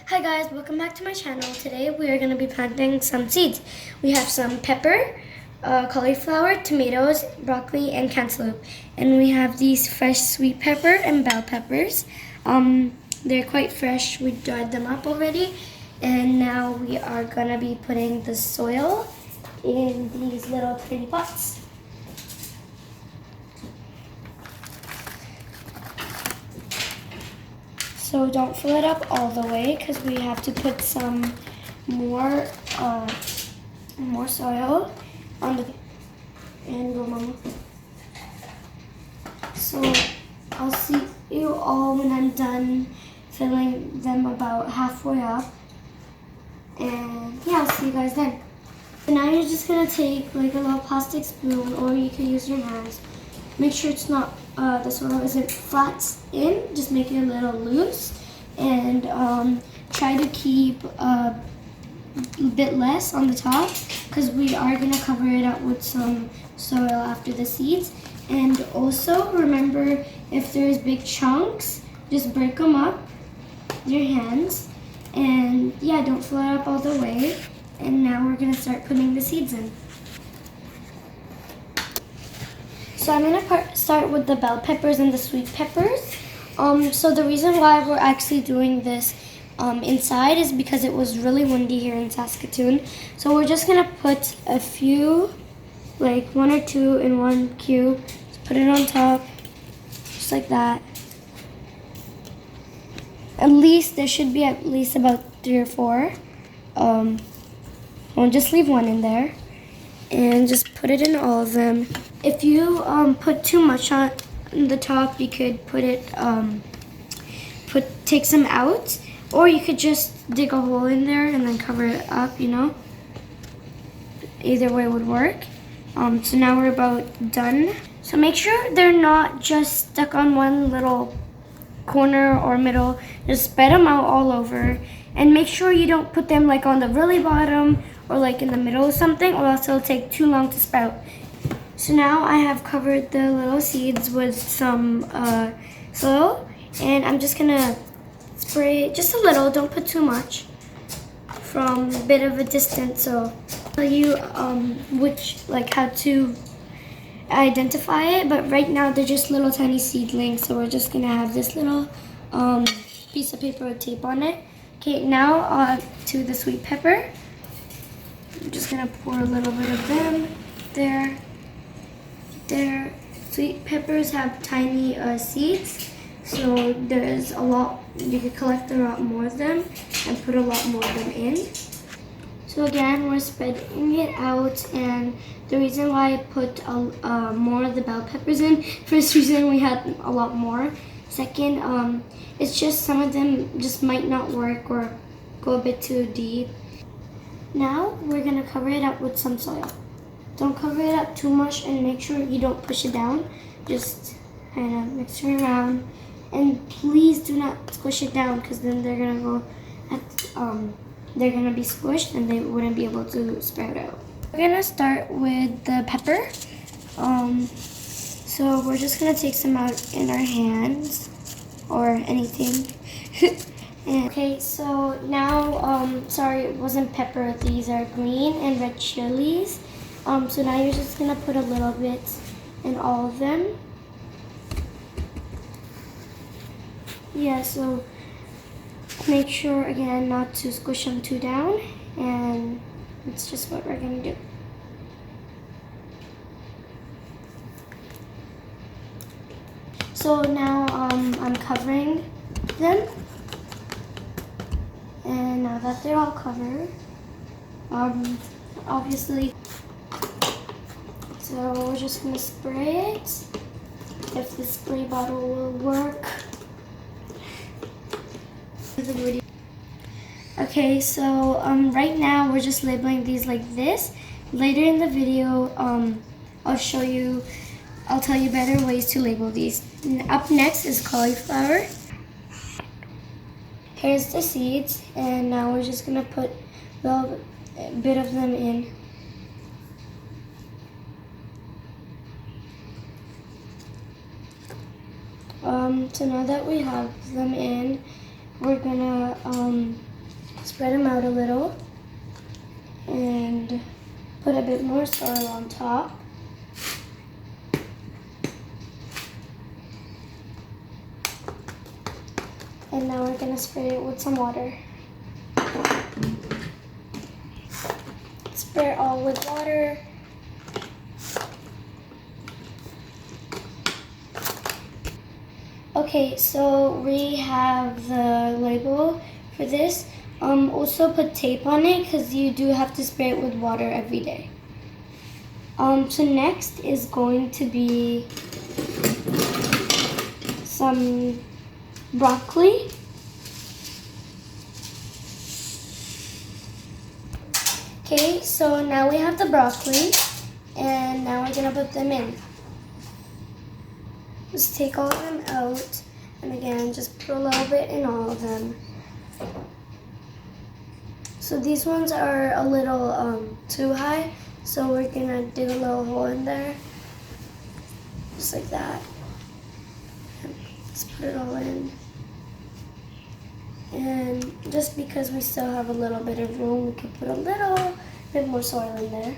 Hi guys, welcome back to my channel. Today we are going to be planting some seeds. We have some pepper, cauliflower, tomatoes, broccoli, and cantaloupe. And we have these fresh sweet pepper and bell peppers. They're quite fresh. We dried them up already. And now we are going to be putting the soil in these little tiny pots. So don't fill it up all the way because we have to put some more soil on the and go, Mama. So I'll see you all when I'm done filling them about halfway up. And yeah, I'll see you guys then. So now you're just gonna take like a little plastic spoon, or you can use your hands. Make sure it's not the soil isn't flat in. Just make it a little loose, and try to keep a bit less on the top because we are gonna cover it up with some soil after the seeds. And also remember, if there's big chunks, just break them up with your hands. And yeah, don't fill it up all the way. And now we're gonna start putting the seeds in. So I'm gonna start with the bell peppers and the sweet peppers. So the reason why we're actually doing this inside is because it was really windy here in Saskatoon. So we're just gonna put a few, like one or two in one cube. Just put it on top, just like that. At least there should be at least about 3 or 4. We'll just leave one in there and just put it in all of them. If you put too much on the top, you could put it take some out, or you could just dig a hole in there and then cover it up, you know. Either way would work. So now we're about done. So make sure they're not just stuck on one little corner or middle. Just spread them out all over, and make sure you don't put them like on the really bottom or like in the middle of something, or else it'll take too long to sprout. So now I have covered the little seeds with some soil, and I'm just gonna spray just a little, don't put too much, from a bit of a distance. So I'll tell you how to identify it, but right now they're just little tiny seedlings, so we're just gonna have this little piece of paper with tape on it. Okay, now to the sweet pepper. I'm just gonna pour a little bit of them there. Sweet peppers have tiny seeds, so there's a lot. You can collect a lot more of them and put a lot more of them in. So again, we're spreading it out, and the reason why I put more of the bell peppers in, first reason we had a lot more. Second, it's just some of them just might not work or go a bit too deep. Now we're gonna cover it up with some soil. Don't cover it up too much, and make sure you don't push it down. Just kind of mix it around, and please do not squish it down, because then they're gonna they're gonna be squished and they wouldn't be able to sprout out. We're gonna start with the pepper. So we're just gonna take some out in our hands or anything. Okay, so now, sorry, it wasn't pepper. These are green and red chilies. So now you're just gonna put a little bit in all of them. Yeah, so make sure again not to squish them too down, and that's just what we're gonna do. So now I'm covering them, and now that they're all covered, obviously, so we're just gonna spray it, if the spray bottle will work. Okay, so right now we're just labeling these like this. Later in the video, I'll tell you better ways to label these. Up next is cauliflower. Here's the seeds, and now we're just gonna put a little bit of them in. So now that we have them in, we're gonna Spread them out a little and put a bit more soil on top. And now we're gonna spray it with some water. Spray it all with water. Okay, so we have the label for this. Also put tape on it because you do have to spray it with water every day. So next is going to be some broccoli. Okay, so now we have the broccoli and now we're gonna put them in. Just take all of them out and again just put a little bit in all of them. So these ones are a little too high, so we're gonna dig a little hole in there, just like that. Let's put it all in. And just because we still have a little bit of room, we can put a little bit more soil in there.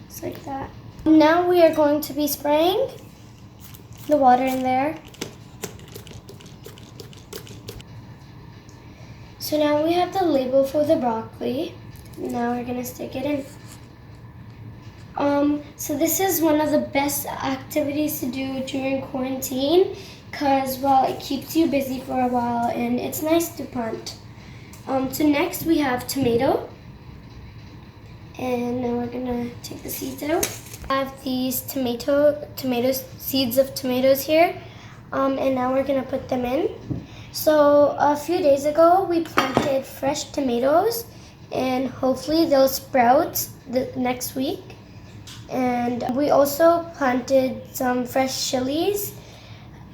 Just like that. Now we are going to be spraying the water in there. So now we have the label for the broccoli. Now we're gonna stick it in. So this is one of the best activities to do during quarantine because, well, it keeps you busy for a while and it's nice to plant. So next we have tomato. And now we're gonna take the seeds out. I have these seeds of tomatoes here. And now we're gonna put them in. So a few days ago, we planted fresh tomatoes and hopefully they'll sprout the next week. And we also planted some fresh chilies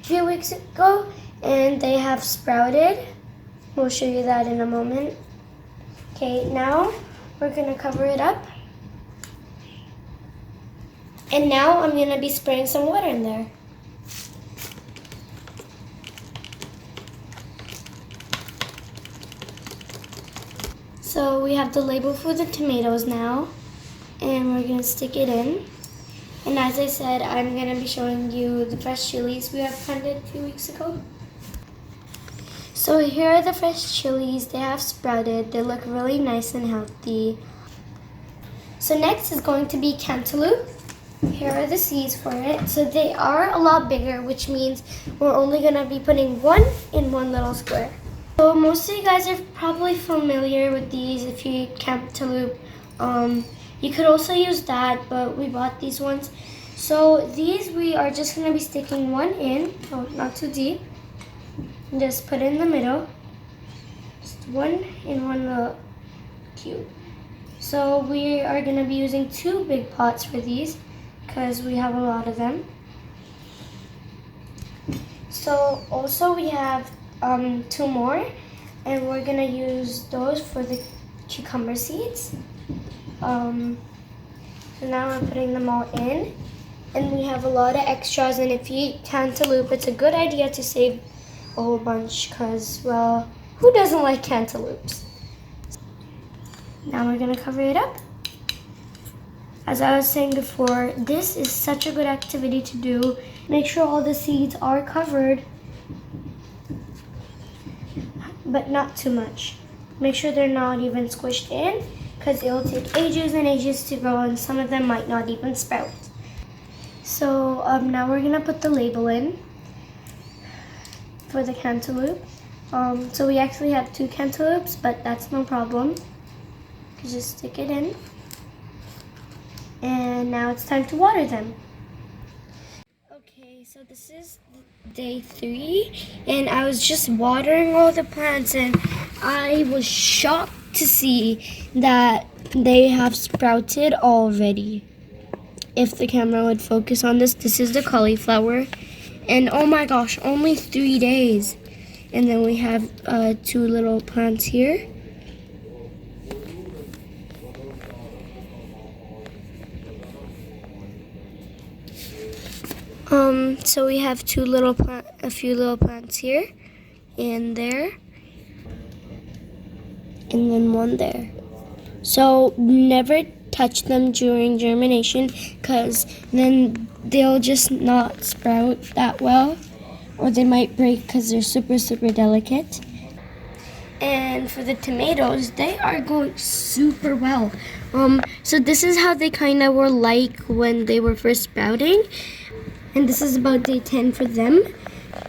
a few weeks ago and they have sprouted. We'll show you that in a moment. Okay, now we're gonna cover it up. And now I'm gonna be spraying some water in there. So we have the label for the tomatoes now, and we're gonna stick it in. And as I said, I'm gonna be showing you the fresh chilies we have planted a few weeks ago. So here are the fresh chilies. They have sprouted. They look really nice and healthy. So next is going to be cantaloupe. Here are the seeds for it. So they are a lot bigger, which means we're only gonna be putting one in one little square. So most of you guys are probably familiar with these if you eat cantaloupe. You could also use that, but we bought these ones. So these we are just gonna be sticking one in, not too deep. Just put it in the middle. Just one in one little cube. So we are gonna be using 2 big pots for these because we have a lot of them. So also we have 2 more, and we're gonna use those for the cucumber seeds. So now we're putting them all in, and we have a lot of extras, and if you eat cantaloupe, it's a good idea to save a whole bunch because, well, who doesn't like cantaloupes? Now we're gonna cover it up. As I was saying before, this is such a good activity to do. Make sure all the seeds are covered, but not too much. Make sure they're not even squished in because it'll take ages and ages to grow and some of them might not even sprout. So now we're gonna put the label in for the cantaloupe. So we actually have 2 cantaloupes, but that's no problem. You just stick it in. And now it's time to water them. Okay, so this is day 3, and I was just watering all the plants, and I was shocked to see that they have sprouted already. If the camera would focus on this is the cauliflower, and oh my gosh, only 3 days. And then we have 2 little plants here. So we have a few little plants here and there, and then one there. So never touch them during germination, because then they'll just not sprout that well, or they might break because they're super delicate. And for the tomatoes, they are going super well. So this is how they kind of were like when they were first sprouting, and this is about day 10 for them,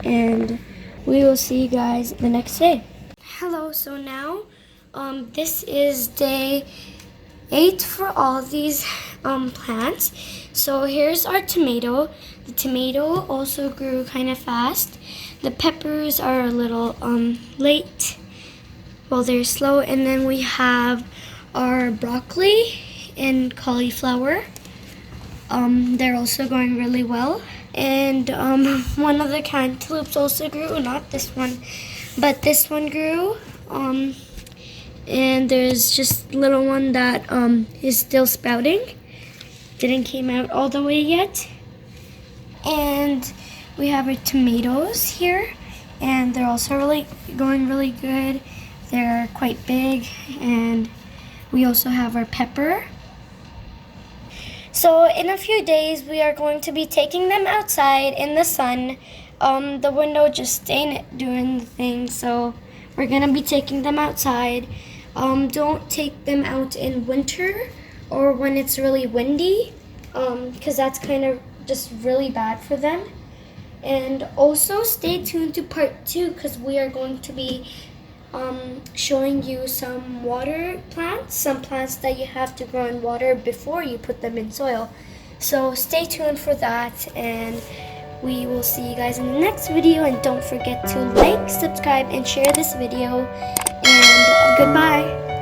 and we will see you guys the next day. Hello, so now this is day 8 for all these plants. So here's our tomato. The tomato also grew kind of fast. The peppers are a little late. Well, they're slow. And then we have our broccoli and cauliflower. They're also going really well. And one of the cantaloupes also grew. Not this one, but this one grew. And there's just a little one that is still sprouting. Didn't came out all the way yet. And we have our tomatoes here, and they're also going really good. They're quite big. And we also have our pepper. So in a few days we are going to be taking them outside in the sun. The window just ain't doing the thing, so we're gonna be taking them outside. Don't take them out in winter or when it's really windy, because that's kind of just really bad for them. And also stay tuned to part 2, because we are going to be showing you some water plants, some plants that you have to grow in water before you put them in soil. So stay tuned for that, and we will see you guys in the next video. And don't forget to like, subscribe, and share this video. And goodbye.